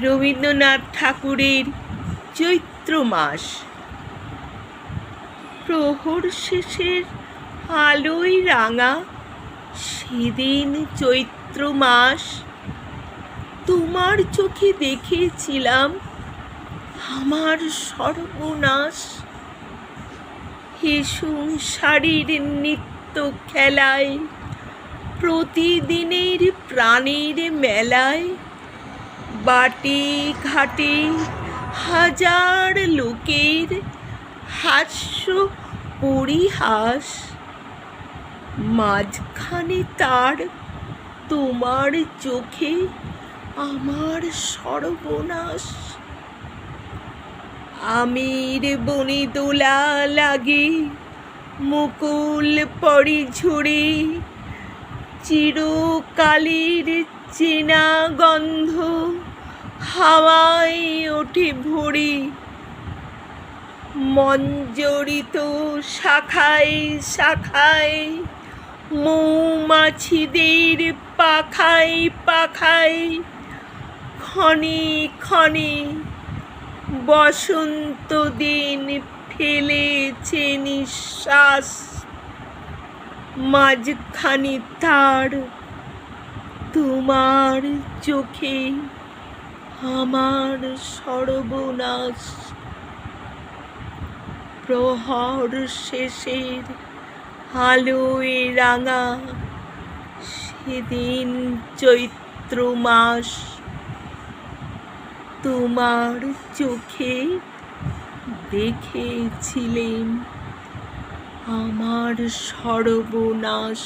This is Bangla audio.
রবীন্দ্রনাথ ঠাকুরের চৈত্র মাস। প্রহর শেষের আলোয় রাঙা সেদিন চৈত্র মাস। তোমার চোখে দেখেছিলাম আমার সর্বনাশ। হে সংসারের নিত্য খেলায়, প্রতিদিনের প্রাণের মেলায়, বাটে ঘাটে হাজার লোকের হাস্য পরিহাস। মাঝখানে তার তোমার চোখে আমার সর্বনাশ। আমের বনে দোলা লাগে, মুকুল পড়ে ঝরে, চিরকালের চেনা গন্ধ হাওয়ায় ওঠে ভরে। মঞ্জরিত শাখায় শাখায়, মৌমাছিদের পাখায় পাখায়, ক্ষণে ক্ষণে বসন্ত দিন ফেলেছে নিঃশ্বাস। মাঝখানে তার তোমার চোখে আমার সর্বনাশ। প্রহর শেষের আলোয় রাঙা সেদিন চৈত্র মাস। তোমার চোখে দেখেছিলেন আমার সর্বনাশ।